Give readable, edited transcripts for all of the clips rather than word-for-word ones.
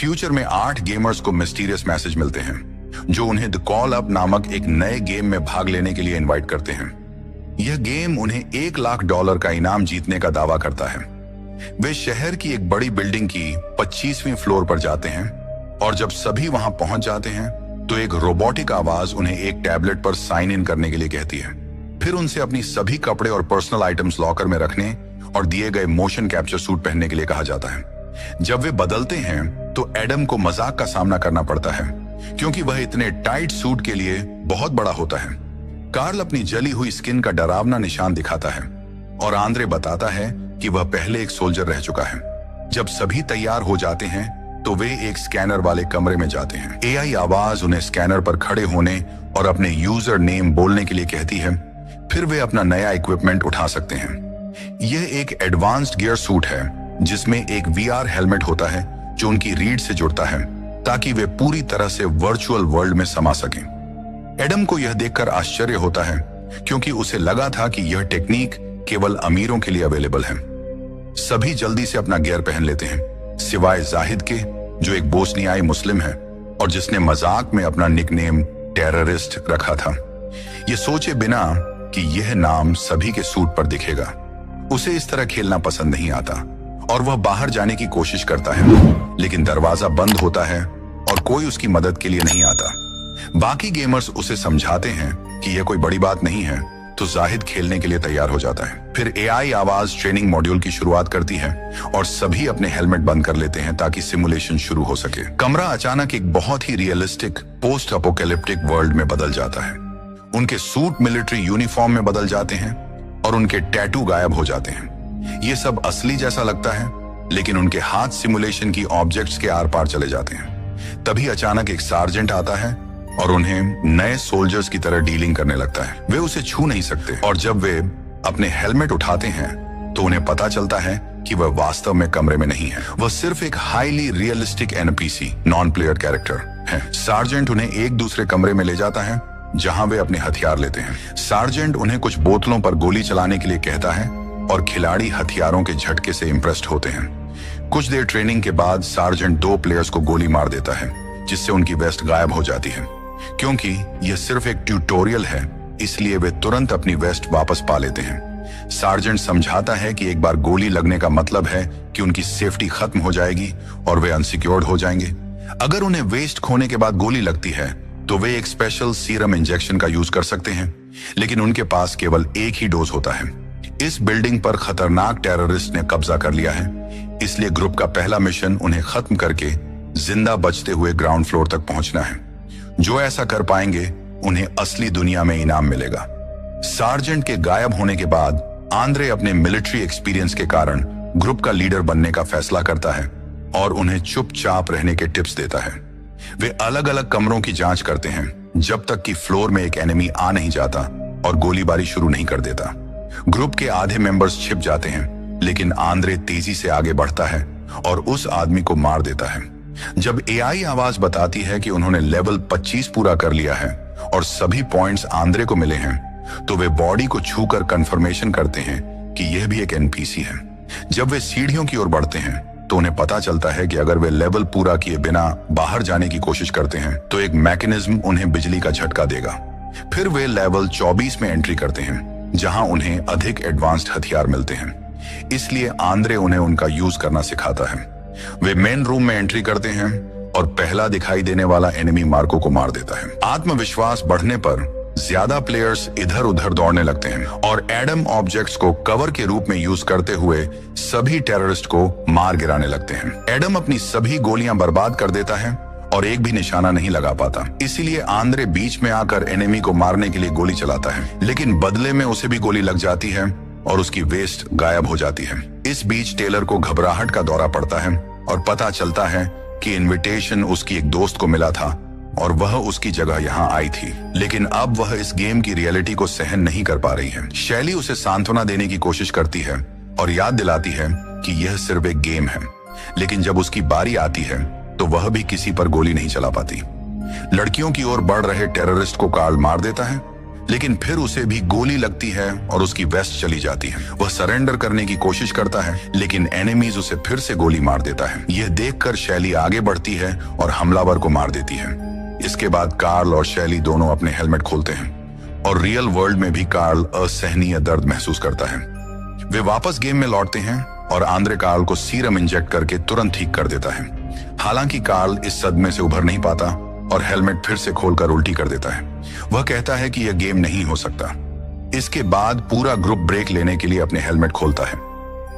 Future में 8 gamers को mysterious message मिलते हैं जो उन्हें द कॉल अप नामक एक नए गेम में भाग लेने के लिए इनवाइट करते हैं। यह गेम उन्हें $1 लाख का इनाम जीतने का दावा करता है। वे शहर की एक बड़ी बिल्डिंग की 25वीं फ्लोर पर जाते हैं और जब सभी वहां पहुंच जाते हैं तो एक रोबोटिक आवाज उन्हें एक टैबलेट पर साइन इन करने के लिए कहती है। फिर उनसे अपनी सभी कपड़े और पर्सनल आइटम्स लॉकर में रखने और दिए गए मोशन कैप्चर सूट पहनने के लिए कहा जाता है। जब वे बदलते हैं तो एडम को मजाक का सामना करना पड़ता है क्योंकि वह इतने टाइट सूट के लिए बहुत बड़ा होता है। कार्ल अपनी जली हुई स्किन का डरावना निशान दिखाता है और आंद्रे बताता है कि वह पहले एक सोल्जर रह चुका है। जब सभी तैयार हो जाते हैं तो वे एक स्कैनर वाले कमरे में जाते हैं। एआई आवाज उन्हें स्कैनर पर खड़े होने और अपने यूजर नेम बोलने के लिए कहती है। फिर वे अपना नया इक्विपमेंट उठा सकते हैं। यह एक एडवांस्ड गियर सूट है जिसमें एक वीआर हेलमेट होता है जो उनकी रीढ़ से जुड़ता है ताकि वे पूरी तरह से वर्चुअल वर्ल्ड में समा सकें। एडम को यह देखकर आश्चर्य होता है क्योंकि उसे लगा था कि यह टेक्निक केवल अमीरों के लिए अवेलेबल है। सभी जल्दी से अपना गियर पहन लेते हैं सिवाय जाहिद के जो एक बोस्नियाई मुस्लिम है और जिसने मजाक में अपना निकनेम टेररिस्ट रखा था, ये सोचे बिना कि यह नाम सभी के सूट पर दिखेगा। उसे इस तरह खेलना पसंद नहीं आता और वह बाहर जाने की कोशिश करता है लेकिन दरवाजा बंद होता है और कोई उसकी मदद के लिए नहीं आता। बाकी गेमर्स उसे समझाते हैं कि यह कोई बड़ी बात नहीं है तो जाहिद खेलने के लिए तैयार हो जाता है। फिर एआई आवाज ट्रेनिंग मॉड्यूल की शुरुआत करती है और सभी अपने हेलमेट बंद कर लेते हैं ताकि सिमुलेशन शुरू हो सके। कमरा अचानक एक बहुत ही रियलिस्टिक पोस्ट अपोकैलिप्टिक वर्ल्ड में बदल जाता है। उनके सूट मिलिट्री यूनिफॉर्म में बदल जाते हैं और उनके टैटू गायब हो जाते हैं। ये सब असली जैसा लगता है लेकिन उनके हाथ सिमुलेशन की ऑब्जेक्ट्स के आर पार चले जाते हैं। तभी अचानक एक सार्जेंट आता है और उन्हें नए सोल्जर्स की तरह डीलिंग करने लगता है। वे उसे छू नहीं सकते और जब वे अपने हेलमेट उठाते हैं तो उन्हें पता चलता है कि वह वास्तव में कमरे में नहीं है। वह सिर्फ एक highly realistic NPC non player character है। सार्जेंट उन्हें एक दूसरे कमरे में ले जाता है जहां वे अपने हथियार लेते हैं। सार्जेंट उन्हें कुछ बोतलों पर गोली चलाने के लिए कहता है और खिलाड़ी हथियारों के झटके से इम्प्रेस्ड होते हैं। कुछ देर ट्रेनिंग के बाद सार्जेंट 2 प्लेयर्स को गोली मार देता है जिससे उनकी वेस्ट गायब हो जाती है। क्योंकि यह सिर्फ एक ट्यूटोरियल है इसलिए वे तुरंत अपनी वेस्ट वापस पा लेते हैं। सार्जेंट समझाता है कि एक बार गोली लगने का मतलब है कि उनकी सेफ्टी खत्म हो जाएगी और वे अनसिक्योर्ड हो जाएंगे। अगर उन्हें वेस्ट खोने के बाद गोली लगती है तो वे एक स्पेशल सीरम इंजेक्शन का यूज कर सकते हैं लेकिन उनके पास केवल एक ही डोज होता है। इस बिल्डिंग पर खतरनाक टेररिस्ट ने कब्जा कर लिया है इसलिए ग्रुप का पहला मिशन उन्हें खत्म करके जिंदा बचते हुए ग्राउंड फ्लोर तक पहुंचना है। जो ऐसा कर पाएंगे उन्हें असली दुनिया में इनाम मिलेगा। सार्जेंट के गायब होने के बाद आंद्रे अपने मिलिट्री एक्सपीरियंस के कारण ग्रुप का लीडर बनने का फैसला करता है और उन्हें चुपचाप रहने के टिप्स देता है। वे अलग अलग कमरों की जांच करते हैं जब तक कि फ्लोर में एक एनिमी आ नहीं जाता और गोलीबारी शुरू नहीं कर देता। ग्रुप के आधे मेंबर्स छिप जाते हैं लेकिन आंद्रे तेजी से आगे बढ़ता है और उस आदमी को मार देता है। जब एआई आवाज बताती है कि उन्होंने लेवल 25 पूरा कर लिया है और सभी पॉइंट्स आंद्रे को मिले हैं तो वे बॉडी को छूकर कंफर्मेशन करते हैं कि यह भी एक एनपीसी है। जब वे सीढ़ियों की ओर बढ़ते हैं तो उन्हें पता चलता है कि अगर वे लेवल पूरा किए बिना बाहर जाने की कोशिश करते हैं तो एक मैकेनिज्म उन्हें बिजली का झटका देगा। फिर वे लेवल 24 में एंट्री करते हैं जहां उन्हें अधिक एडवांस्ड हथियार मिलते हैं इसलिए आंद्रे उन्हें उनका यूज करना सिखाता है। वे मेन रूम में एंट्री करते हैं और पहला दिखाई देने वाला एनिमी मार्को को मार देता है। आत्मविश्वास बढ़ने पर ज्यादा प्लेयर्स इधर उधर दौड़ने लगते हैं और एडम ऑब्जेक्ट्स को कवर के रूप में यूज करते हुए सभी टेररिस्ट को मार गिराने लगते हैं। एडम अपनी सभी गोलियां बर्बाद कर देता है और एक भी निशाना नहीं लगा पाता। इसीलिए आंद्रे बीच में आकर एनिमी को मारने के लिए गोली चलाता है लेकिन बदले में उसे भी गोली लग जाती है और उसकी वेस्ट गायब हो जाती है। इस बीच टेलर को घबराहट का दौरा पड़ता है और पता चलता है कि इनविटेशन उसकी एक दोस्त को मिला था और वह उसकी जगह यहाँ आई थी लेकिन अब वह इस गेम की रियलिटी को सहन नहीं कर पा रही है। शैली उसे सांत्वना देने की कोशिश करती है और याद दिलाती है कि यह सिर्फ एक गेम है लेकिन जब उसकी बारी आती है तो वह भी किसी पर गोली नहीं चला पाती। लड़कियों की ओर बढ़ रहे टेररिस्ट को कार्ल मार देता है लेकिन फिर उसे भी गोली लगती है और उसकी वेस्ट चली जाती है। वह सरेंडर करने की कोशिश करता है, लेकिन एनिमीज उसे फिर से गोली मार देता है। यह देखकर शैली आगे बढ़ती है और हमलावर को मार देती है। इसके बाद कार्ल और शैली दोनों अपने हेलमेट खोलते हैं और रियल वर्ल्ड में भी कार्ल असहनीय दर्द महसूस करता है। वे वापस गेम में लौटते हैं और आंद्रे कार्ल को सीरम इंजेक्ट करके तुरंत ठीक कर देता है। हालांकि कार्ल इस सदमे से उभर नहीं पाता और हेलमेट फिर से खोलकर उल्टी कर देता है। वह कहता है कि यह गेम नहीं हो सकता। इसके बाद पूरा ग्रुप ब्रेक लेने के लिए अपने हेलमेट खोलता है।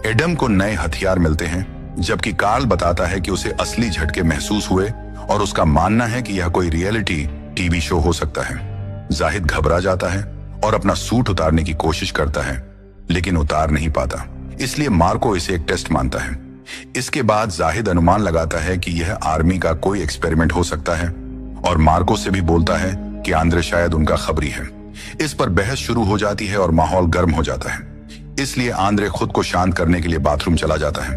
एडम को नए हथियार मिलते हैं, जबकि कार्ल बताता है कि उसे असली झटके महसूस हुए और उसका मानना है कि यह कोई रियलिटी टीवी शो हो सकता है। जाहिद घबरा जाता है और अपना सूट उतारने की कोशिश करता है, लेकिन उतार नहीं पाता। इसलिए मार्को इसे एक टेस्ट मानता है। इसके बाद जाहिद अनुमान लगाता है कि यह आर्मी का कोई एक्सपेरिमेंट हो सकता है और मार्को से भी बोलता है कि आंद्रे शायद उनका खबरी है। इस पर बहस शुरू हो जाती है और माहौल गर्म हो जाता है। इसलिए आंद्रे खुद को शांत करने के लिए बाथरूम चला जाता है।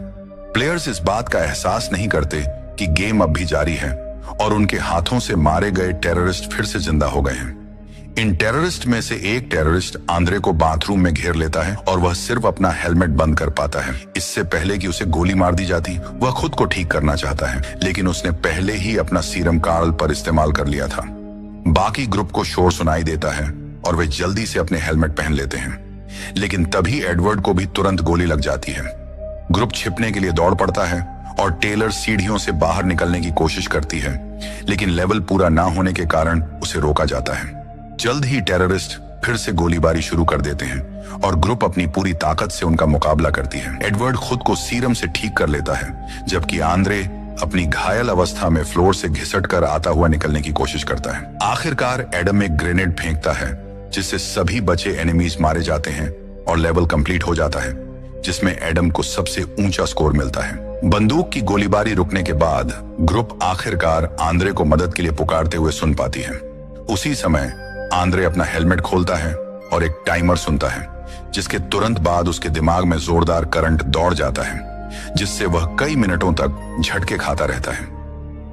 प्लेयर्स इस बात का एहसास नहीं करते कि गेम अब भी जारी है और उनके हाथों से मारे गए टेररिस्ट फिर से जिंदा हो गए हैं। इन टेररिस्ट में से एक टेररिस्ट आंद्रे को बाथरूम में घेर लेता है और वह सिर्फ अपना हेलमेट बंद कर पाता है। इससे पहले कि उसे गोली मार दी जाती, वह खुद को ठीक करना चाहता है, लेकिन उसने पहले ही अपना सीरम कार्ल पर इस्तेमाल कर लिया था। बाकी ग्रुप को शोर सुनाई देता है और वे जल्दी से अपने हेलमेट पहन लेते हैं, लेकिन तभी एडवर्ड को भी तुरंत गोली लग जाती है। ग्रुप छिपने के लिए दौड़ पड़ता है और टेलर सीढ़ियों से बाहर निकलने की कोशिश करती है, लेकिन लेवल पूरा ना होने के कारण उसे रोका जाता है। जल्द ही टेररिस्ट फिर से गोलीबारी शुरू कर देते हैं और ग्रुप अपनी पूरी ताकत से उनका मुकाबला करती है। एडवर्ड खुद को सीरम से ठीक कर लेता है, जबकि आंद्रे अपनी घायल अवस्था में फ्लोर से घिसट कर आता हुआ निकलने की कोशिश करता है। आखिरकार एडम एक ग्रेनेड फेंकता है, जिससे सभी बचे एनिमीज मारे जाते हैं और लेवल कंप्लीट हो जाता है, जिसमें एडम को सबसे ऊंचा स्कोर मिलता है। बंदूक की गोलीबारी रुकने के बाद ग्रुप आखिरकार आंद्रे को मदद के लिए पुकारते हुए सुन पाती है। उसी समय आंद्रे अपना हेलमेट खोलता है और एक टाइमर सुनता है, जिसके तुरंत बाद उसके दिमाग में जोरदार करंट दौड़ जाता है, जिससे वह कई मिनटों तक झटके खाता रहता है।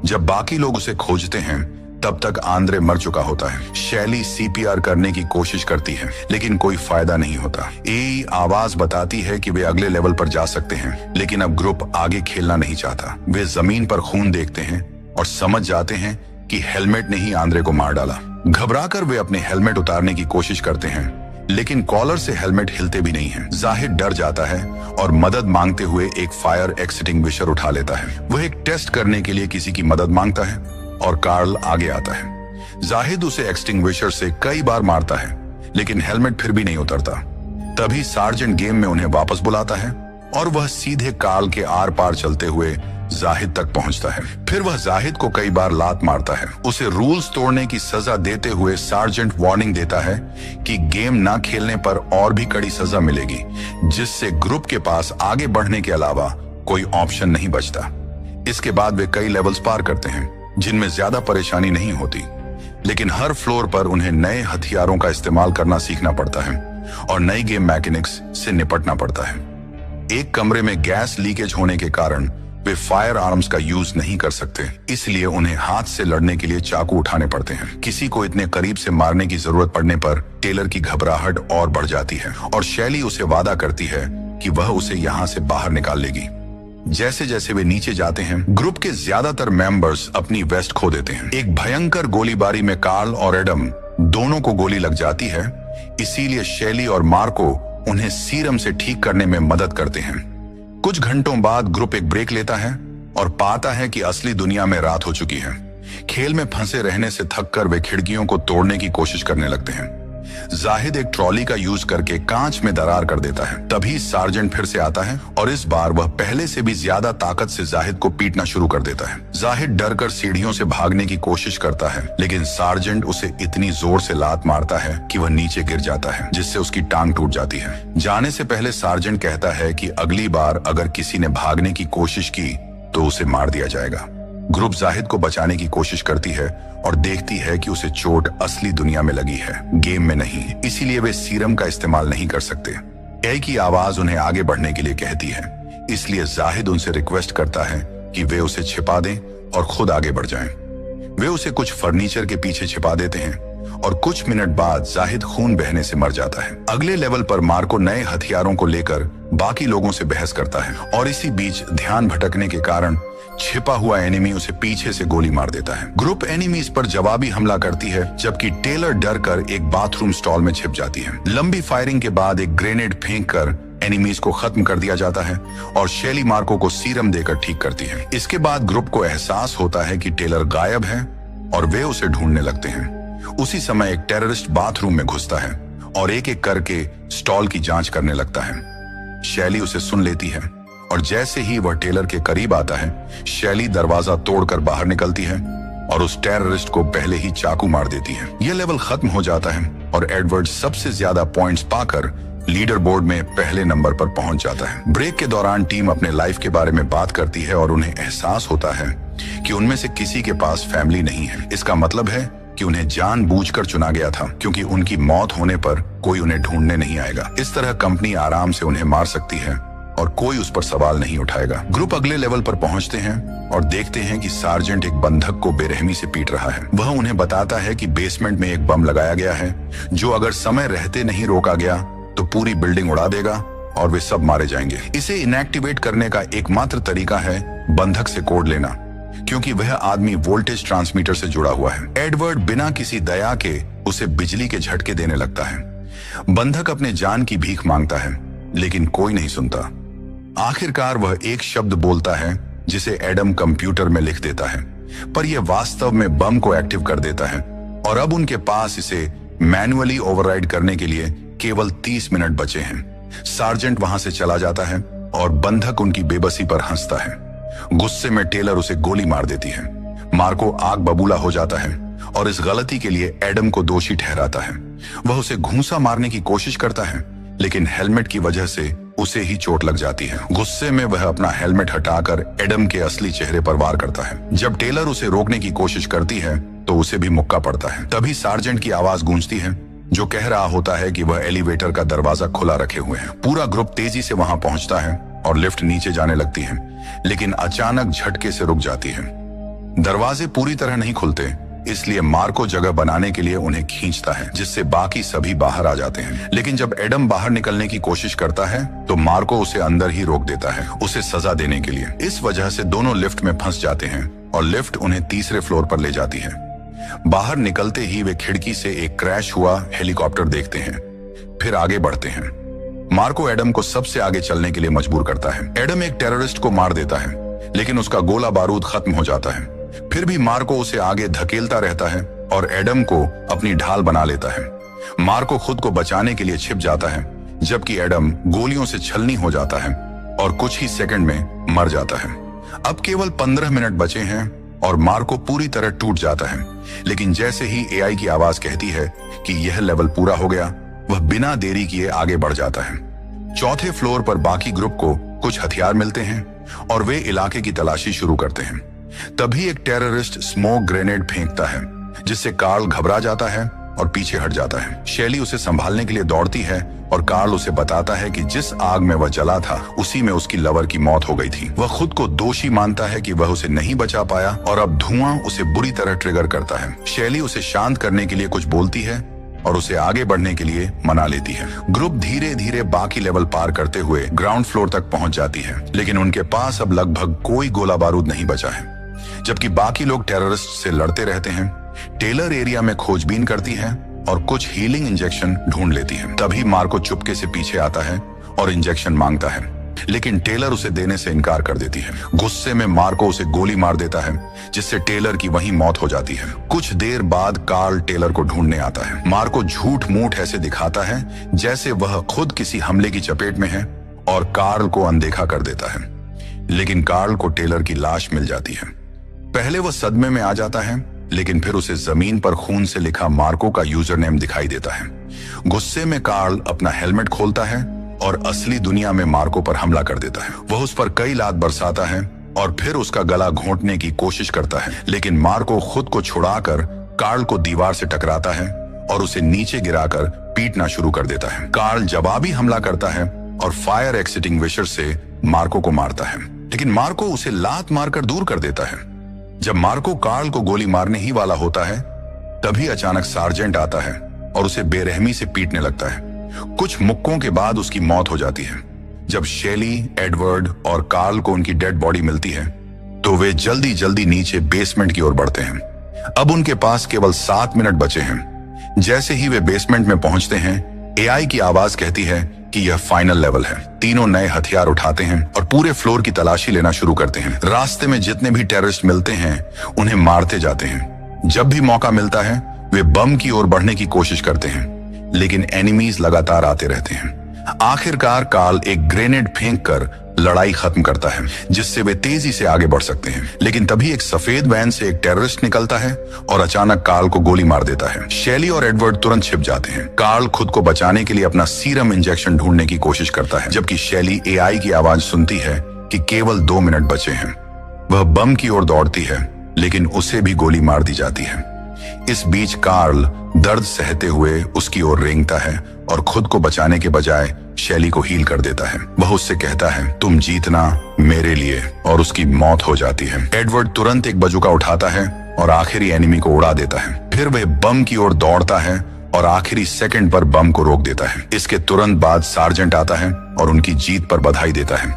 जब बाकी लोग उसे खोजते हैं, तब तक आंद्रे मर चुका होता है। शैली सीपीआर करने की कोशिश करती है, लेकिन कोई फायदा नहीं होता। एई आवाज बताती है कि वे अगले लेवल पर जा सकते हैं, लेकिन अब ग्रुप आगे खेलना नहीं चाहता। वे जमीन पर खून देखते हैं और समझ जाते हैं कि हेलमेट ने ही आंद्रे को मार डाला। घबराकर वे अपने हेलमेट उतारने की कोशिश करते हैं, लेकिन कॉलर से हेलमेट हिलते भी नहीं है। जाहिद डर जाता है और मदद मांगते हुए एक फायर एक्सटिंग्विशर उठा लेता है। वह एक टेस्ट करने के लिए किसी की मदद मांगता है और कार्ल आगे आता है। जाहिद उसे एक्सटिंग्विशर से कई बार मारता है, लेकिन हेलमेट फिर भी नहीं उतरता। तभी सार्जेंट गेम में उन्हें वापस बुलाता है और वह सीधे कार्ल के आर पार चलते हुए जाहिद तक पहुंचता है। फिर वह जाहिद को कई बार लात मारता है। उसे रूल्स तोड़ने की सजा देते हुए सार्जेंट वार्निंग देता है कि गेम ना खेलने पर और भी कड़ी सजा मिलेगी, जिससे ग्रुप के पास आगे बढ़ने के अलावा कोई ऑप्शन नहीं बचता। इसके बाद वे कई लेवल्स पार करते हैं, जिनमें ज्यादा परेशानी नहीं होती, लेकिन हर फ्लोर पर उन्हें नए हथियारों का इस्तेमाल करना सीखना पड़ता है और नई गेम मैकेनिक्स से निपटना पड़ता है। एक कमरे में गैस लीकेज होने के कारण वे फायर आर्म्स का यूज नहीं कर सकते, इसलिए उन्हें हाथ से लड़ने के लिए चाकू उठाने पड़ते हैं। किसी को इतने करीब से मारने की जरूरत पड़ने पर टेलर की घबराहट और बढ़ जाती है और शैली उसे वादा करती है कि वह उसे यहाँ से बाहर निकाल लेगी। जैसे जैसे वे नीचे जाते हैं, ग्रुप के ज्यादातर मेंबर्स अपनी वेस्ट खो देते हैं। एक भयंकर गोलीबारी में कार्ल और एडम दोनों को गोली लग जाती है, इसीलिए शैली और मार्को उन्हें सीरम से ठीक करने में मदद करते हैं। कुछ घंटों बाद ग्रुप एक ब्रेक लेता है और पाता है कि असली दुनिया में रात हो चुकी है। खेल में फंसे रहने से थककर वे खिड़कियों को तोड़ने की कोशिश करने लगते हैं। जाहिद एक ट्रॉली का यूज करके कांच में दरार कर देता है। तभी सार्जेंट फिर से आता है और इस बार वह पहले से भी ज्यादा ताकत से जाहिद को पीटना शुरू कर देता है। जाहिद डरकर सीढ़ियों से भागने की कोशिश करता है, लेकिन सार्जेंट उसे इतनी जोर से लात मारता है कि वह नीचे गिर जाता है, जिससे उसकी टांग टूट जाती है। जाने से पहले सार्जेंट कहता है कि अगली बार अगर किसी ने भागने की कोशिश की तो उसे मार दिया जाएगा। ग्रुप जाहिद को बचाने की कोशिश करती है और देखती है कि उसे चोट असली दुनिया में लगी है, गेम में नहीं, इसीलिए वे सीरम का इस्तेमाल नहीं कर सकते। ए की आवाज उन्हें आगे बढ़ने के लिए कहती है, इसलिए जाहिद उनसे रिक्वेस्ट करता है कि वे उसे छिपा दें और खुद आगे बढ़ जाएं। वे उसे कुछ फर्नीचर के पीछे छिपा देते हैं और कुछ मिनट बाद जाहिद खून बहने से मर जाता है। अगले लेवल पर मार्को नए हथियारों को लेकर बाकी लोगों से बहस करता है और इसी बीच ध्यान भटकने के कारण छिपा हुआ एनिमी उसे पीछे से गोली मार देता है। ग्रुप एनिमीज पर जवाबी हमला करती है, जबकि टेलर डर कर एक बाथरूम स्टॉल में छिप जाती है। लंबी फायरिंग के बाद एक ग्रेनेड फेंक कर एनिमीज को खत्म कर दिया जाता है और शेली मार्को को सीरम देकर ठीक करती है। इसके बाद ग्रुप को एहसास होता है कि टेलर गायब है और वे उसे ढूंढने लगते हैं। उसी समय एक टेररिस्ट बाथरूम में घुसता है और एक एक करके स्टॉल की जांच करने लगता है। शैली उसे सुन लेती है और जैसे ही वह टेलर के करीब आता है, शैली दरवाजा तोड़कर बाहर निकलती है और उस टेररिस्ट को पहले ही चाकू मार देती है। यह लेवल खत्म हो जाता है और एडवर्ड सबसे ज्यादा पॉइंट्स पाकर लीडर बोर्ड में पहले नंबर पर पहुंच जाता है। ब्रेक के दौरान टीम अपने लाइफ के बारे में बात करती है और उन्हें एहसास होता है कि उनमें से किसी के पास फैमिली नहीं है। इसका मतलब है कि उन्हें जानबूझकर चुना गया था, क्योंकि उनकी मौत होने पर कोई उन्हें ढूंढने नहीं आएगा। इस तरह कंपनी आराम से उन्हें मार सकती है और कोई उस पर सवाल नहीं उठाएगा। ग्रुप अगले लेवल पर पहुंचते हैं और देखते हैं कि सार्जेंट एक बंधक को बेरहमी से पीट रहा है। वह उन्हें बताता है कि बेसमेंट में एक बम लगाया गया है, जो अगर समय रहते नहीं रोका गया तो पूरी बिल्डिंग उड़ा देगा और वे सब मारे जाएंगे। इसे इनएक्टिवेट करने का एकमात्र तरीका है बंधक से कोड लेना, क्योंकि वह आदमी वोल्टेज ट्रांसमीटर से जुड़ा हुआ है। एडवर्ड बिना किसी दया के उसे बिजली के झटके देने लगता है। बंधक अपने जान की भीख मांगता है, लेकिन कोई नहीं सुनता। आखिरकार वह एक शब्द बोलता है जिसे एडम कंप्यूटर में लिख देता है, पर यह वास्तव में बम को एक्टिव कर देता है और अब उनके पास इसे मैन्युअली ओवरराइड करने के लिए केवल 30 मिनट बचे हैं। सार्जेंट वहां से चला जाता है और बंधक उनकी बेबसी पर हंसता है। गुस्से में टेलर उसे गोली मार देती है। मार्को आग बबूला हो जाता है और इस गलती के लिए एडम को दोषी ठहराता है। वह उसे घूंसा मारने की कोशिश करता है, लेकिन हेलमेट की वजह से उसे ही चोट लग जाती है। गुस्से में वह अपना हेलमेट हटाकर एडम के असली चेहरे पर वार करता है। जब टेलर उसे रोकने की कोशिश करती है तो उसे भी मुक्का पड़ता है। तभी सार्जेंट की आवाज गूंजती है, जो कह रहा होता है कि वह एलिवेटर का दरवाजा खुला रखे हुए हैं। पूरा ग्रुप तेजी से वहां पहुंचता है और लिफ्ट नीचे जाने लगती है, लेकिन अचानक झटके से रुक जाती है। दरवाजे पूरी तरह नहीं खुलते, इसलिए मार्को जगह बनाने के लिए उन्हें खींचता है, जिससे बाकी सभी बाहर आ जाते हैं। लेकिन जब एडम बाहर निकलने की कोशिश करता है तो मार्को उसे अंदर ही रोक देता है, उसे सजा देने के लिए। इस वजह से दोनों लिफ्ट में फंस जाते हैं और लिफ्ट उन्हें तीसरे फ्लोर पर ले जाती है। बाहर निकलते ही वे खिड़की से एक क्रैश हुआ हेलीकॉप्टर देखते हैं, फिर आगे बढ़ते हैं। मार्को एडम को सबसे आगे चलने के लिए मजबूर करता है। एडम एक टेररिस्ट को मार देता है, लेकिन उसका गोला बारूद खत्म हो जाता है। फिर भी मार्को उसे आगे धकेलता रहता है और एडम को अपनी ढाल बना लेता है। मार्को खुद को बचाने के लिए छिप जाता है, जबकि एडम गोलियों से छलनी हो जाता है और कुछ ही सेकंड में मर जाता है। अब केवल 15 मिनट बचे हैं और मार्को पूरी तरह टूट जाता है, लेकिन जैसे ही एआई की आवाज कहती है कि यह लेवल पूरा हो गया, वह बिना देरी किए आगे बढ़ जाता है। चौथे फ्लोर पर बाकी ग्रुप को कुछ हथियार मिलते हैं और वे इलाके की तलाशी शुरू करते हैं। तभी एक टेररिस्ट स्मोक ग्रेनेड फेंकता है, जिससे कार्ल घबरा जाता है और पीछे हट जाता है। शैली उसे संभालने के लिए दौड़ती है और कार्ल उसे बताता है कि जिस आग में वह जला था उसी में उसकी लवर की मौत हो गई थी। वह खुद को दोषी मानता है कि वह उसे नहीं बचा पाया और अब धुआं उसे बुरी तरह ट्रिगर करता है। शैली उसे शांत करने के लिए कुछ बोलती है और उसे आगे बढ़ने के लिए मना लेती है। ग्रुप धीरे धीरे बाकी लेवल पार करते हुए ग्राउंड फ्लोर तक पहुंच जाती है, लेकिन उनके पास अब लगभग कोई गोला बारूद नहीं बचा है। जबकि बाकी लोग टेररिस्ट से लड़ते रहते हैं, टेलर एरिया में खोजबीन करती है और कुछ हीलिंग इंजेक्शन ढूंढ लेती है। तभी मार्को चुपके से पीछे आता है और इंजेक्शन मांगता है, लेकिन टेलर उसे देने से इनकार कर देती है। गुस्से में मार्को उसे गोली मार देता है, जिससे टेलर की वहीं मौत हो जाती है। कुछ देर बाद कार्ल टेलर को ढूंढने आता है। मार्को झूठ मूठ ऐसे दिखाता है जैसे वह खुद किसी हमले की चपेट में है और कार्ल को अनदेखा कर देता है, लेकिन कार्ल को टेलर की लाश मिल जाती है। पहले वह सदमे में आ जाता है, लेकिन फिर उसे जमीन पर खून से लिखा मार्को का यूजर नेम दिखाई देता है। गुस्से में कार्ल अपना हेलमेट खोलता है और असली दुनिया में मार्को पर हमला कर देता है। वह उस पर कई लात बरसाता है और फिर उसका गला घोंटने की कोशिश करता है, लेकिन मार्को खुद को छुड़ाकर कार्ल को दीवार से टकराता है और उसे नीचे गिराकर पीटना शुरू कर देता है। कार्ल जवाबी हमला करता है और फायर एक्सटिंग्विशर से मार्को को मारता है, लेकिन मार्को उसे लात मारकर दूर कर देता है। जब मार्को कार्ल को गोली मारने ही वाला होता है, तभी अचानक सार्जेंट आता है और उसे बेरहमी से पीटने लगता है। कुछ मुक्कों के बाद उसकी मौत हो जाती है। जब शेली, एडवर्ड और कार्ल को उनकी डेड बॉडी मिलती है तो वे जल्दी जल्दी नीचे बेसमेंट की ओर बढ़ते हैं। अब उनके पास केवल 7 मिनट बचे हैं। जैसे ही वे बेसमेंट में पहुंचते हैं, एआई की आवाज कहती है कि यह फाइनल लेवल है। तीनों नए हथियार उठाते हैं और पूरे फ्लोर की तलाशी लेना शुरू करते हैं। रास्ते में जितने भी टेररिस्ट मिलते हैं उन्हें मारते जाते हैं। जब भी मौका मिलता है वे बम की ओर बढ़ने की कोशिश करते हैं, लेकिन एनिमीज लगातार आते रहते हैं। आखिरकार कार्ल एक ग्रेनेड फेंककर लड़ाई खत्म करता है, जिससे वे तेजी से आगे बढ़ सकते हैं। लेकिन तभी एक सफेद वैन से एक टेररिस्ट निकलता है और अचानक कार्ल को गोली मार देता है। शेली और एडवर्ड तुरंत छिप जाते हैं। कार्ल खुद को बचाने के लिए अपना सीरम इंजेक्शन ढूंढने की कोशिश करता है, जबकि शेली एआई की आवाज सुनती है कि केवल 2 मिनट बचे हैं। वह बम की ओर दौड़ती है, लेकिन उसे भी गोली मार दी जाती है। इस बीच कार्ल दर्द सहते हुए उसकी ओर रेंगता है और खुद को बचाने के बजाय शेली को हील कर देता है। वह उससे कहता है, तुम जीतना मेरे लिए, और उसकी मौत हो जाती है। एडवर्ड तुरंत एक बजूका उठाता है और आखिरी एनिमी को उड़ा देता है। फिर वह बम की ओर दौड़ता है और आखिरी सेकंड पर बम को रोक देता है। इसके तुरंत बाद सार्जेंट आता है और उनकी जीत पर बधाई देता है।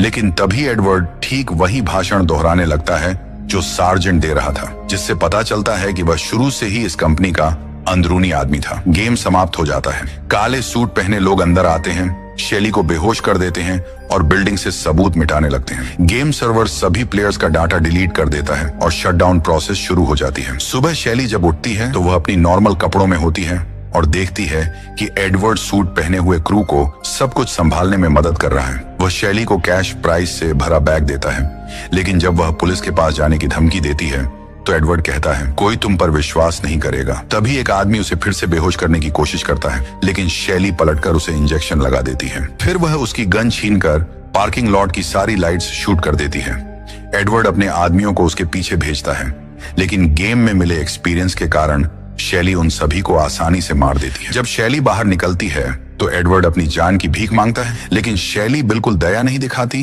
लेकिन तभी एडवर्ड ठीक वही भाषण दोहराने लगता है जो सार्जेंट दे रहा था, जिससे पता चलता है कि वह शुरू से ही इस कंपनी का अंदरूनी आदमी था। गेम समाप्त हो जाता है। काले सूट पहने लोग अंदर आते हैं, शेली को बेहोश कर देते हैं और बिल्डिंग से सबूत मिटाने लगते हैं। गेम सर्वर सभी प्लेयर्स का डाटा डिलीट कर देता है और शटडाउन प्रोसेस शुरू हो जाती है। सुबह शेली जब उठती है तो वह अपनी नॉर्मल कपड़ों में होती है और देखती है कि एडवर्ड सूट पहने हुए क्रू को सब कुछ संभालने में मदद कर रहा है। वह शेली को कैश प्राइस से भरा बैग देता है, लेकिन जब वह पुलिस के पास जाने की धमकी देती है तो एडवर्ड कहता है, कोई तुम पर विश्वास नहीं करेगा। तभी एक आदमी उसे फिर से बेहोश करने की कोशिश करता है, लेकिन शेली पलटकर उसे इंजेक्शन लगा देती है। फिर वह उसकी गन छीनकर पार्किंग लॉट की सारी लाइट्स शूट कर देती है। एडवर्ड अपने आदमियों को उसके पीछे भेजता है, लेकिन गेम में मिले एक्सपीरियंस के कारण शेली उन सभी को आसानी से मार देती है। जब शेली बाहर निकलती है तो एडवर्ड अपनी जान की भीख मांगता है, लेकिन शेली बिल्कुल दया नहीं दिखाती